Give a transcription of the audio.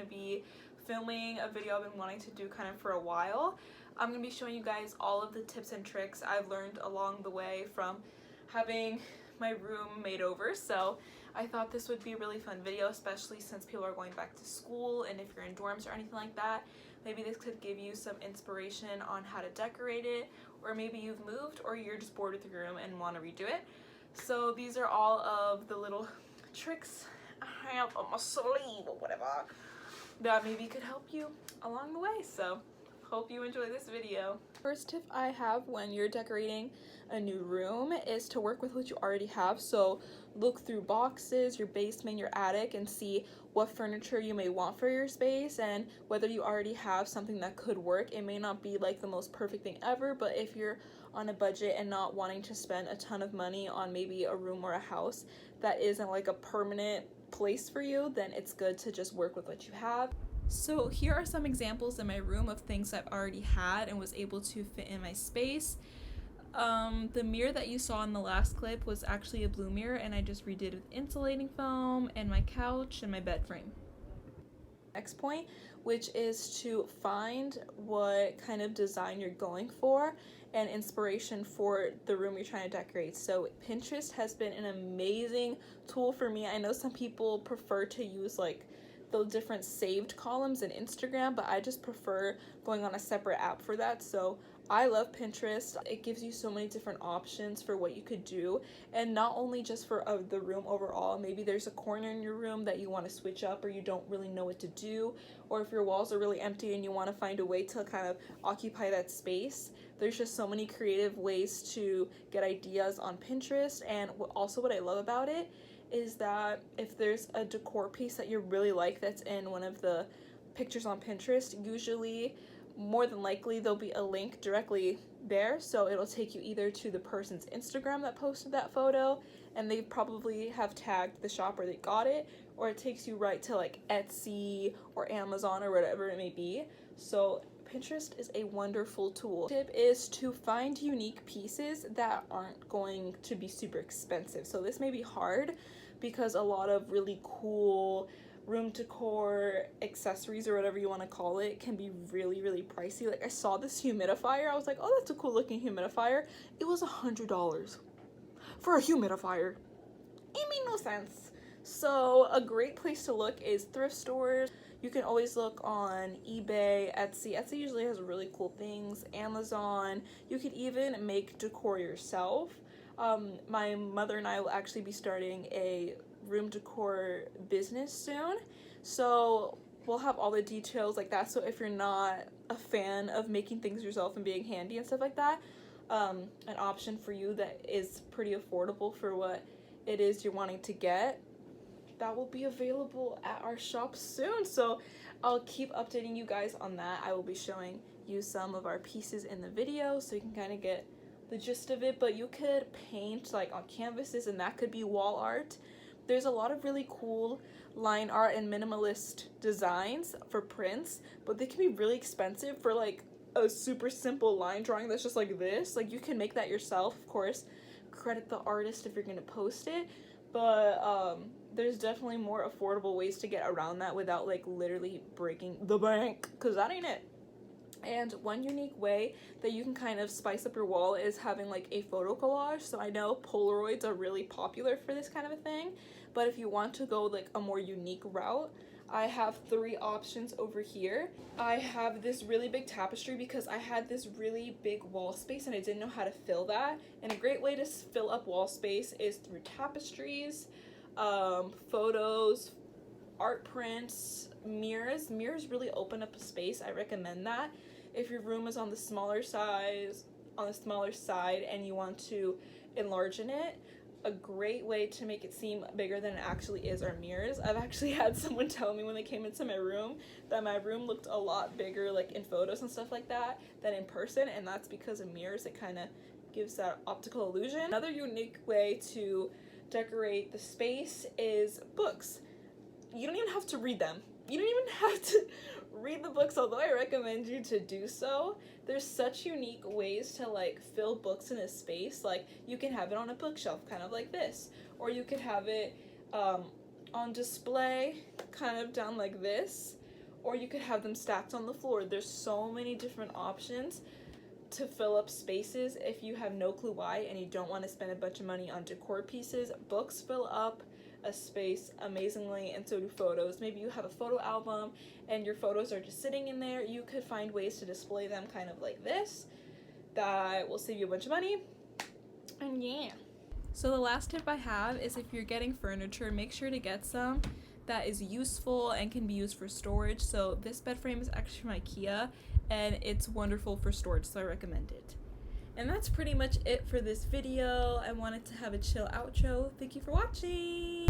to be filming a video I've been wanting to do kind of for a while. I'm going to be showing you guys all of the tips and tricks I've learned along the way from having my room made over. So I thought this would be a really fun video, especially since people are going back to school, and if you're in dorms or anything like that, maybe this could give you some inspiration on how to decorate it, or maybe you've moved or you're just bored with your room and want to redo it. So these are all of the little tricks I have on my sleeve or whatever that maybe could help you along the way. So hope you enjoy this video. First tip I have when you're decorating a new room is to work with what you already have. So look through boxes, your basement, your attic, and see what furniture you may want for your space and whether you already have something that could work. It may not be like the most perfect thing ever, but if you're on a budget and not wanting to spend a ton of money on maybe a room or a house that isn't like a permanent place for you, then it's good to just work with what you have. So here are some examples in my room of things I've already had and was able to fit in my space. The mirror that you saw in the last clip was actually a blue mirror, and I just redid it with insulating foam and my couch and my bed frame. Next point, which is to find what kind of design you're going for and inspiration for the room you're trying to decorate. So Pinterest has been an amazing tool for me. I know some people prefer to use like the different saved columns in Instagram, but I just prefer going on a separate app for that. So I love Pinterest. It gives you so many different options for what you could do, and not only just for the room overall. Maybe there's a corner in your room that you want to switch up, or you don't really know what to do, or if your walls are really empty and you want to find a way to kind of occupy that space. There's just so many creative ways to get ideas on Pinterest. And also what I love about it is that if there's a decor piece that you really like that's in one of the pictures on Pinterest, usually more than likely there'll be a link directly there, so it'll take you either to the person's Instagram that posted that photo and they probably have tagged the shop where they got it, or it takes you right to like Etsy or Amazon or whatever it may be. So Pinterest is a wonderful tool. Tip is to find unique pieces that aren't going to be super expensive. So this may be hard because a lot of really cool room decor accessories or whatever you want to call it can be really pricey. Like I saw this humidifier, I was like, oh, that's a cool looking humidifier. It was $100 for a humidifier. It made no sense. So a great place to look is thrift stores. You can always look on eBay, Etsy. Etsy usually has really cool things. Amazon. You could even make decor yourself. My mother and I will actually be starting a room decor business soon, so we'll have all the details like that. So if you're not a fan of making things yourself and being handy and stuff like that, an option for you that is pretty affordable for what it is you're wanting to get, that will be available at our shop soon. So I'll keep updating you guys on that. I will be showing you some of our pieces in the video so you can kind of get the gist of it. But you could paint like on canvases, and that could be wall art. There's a lot of really cool line art and minimalist designs for prints, but they can be really expensive for like a super simple line drawing that's just like this. Like you can make that yourself, of course. Credit the artist if you're gonna post it, but there's definitely more affordable ways to get around that without like literally breaking the bank, because that ain't it. And one unique way that you can kind of spice up your wall is having like a photo collage. So I know Polaroids are really popular for this kind of a thing, but if you want to go like a more unique route, I have 3 options over here. I have this really big tapestry because I had this really big wall space and I didn't know how to fill that. And a great way to fill up wall space is through tapestries, photos, art prints, mirrors. Mirrors really open up a space. I recommend that. If your room is on the smaller side and you want to enlarge in it, a great way to make it seem bigger than it actually is are mirrors. I've actually had someone tell me when they came into my room that my room looked a lot bigger like in photos and stuff like that than in person, and that's because of mirrors. It kind of gives that optical illusion. Another unique way to decorate the space is books. You don't even have to read them. You don't even have to read the books, although I recommend you to do so. There's such unique ways to like fill books in a space. Like you can have it on a bookshelf kind of like this, or you could have it on display kind of down like this, or you could have them stacked on the floor. There's so many different options to fill up spaces if you have no clue why and you don't want to spend a bunch of money on decor pieces. Books fill up a space amazingly, and so do photos. Maybe you have a photo album and your photos are just sitting in there. You could find ways to display them kind of like this that will save you a bunch of money. And yeah. So the last tip I have is if you're getting furniture, make sure to get some that is useful and can be used for storage. So this bed frame is actually from Ikea and it's wonderful for storage, so I recommend it. And that's pretty much it for this video. I wanted to have a chill outro. Thank you for watching.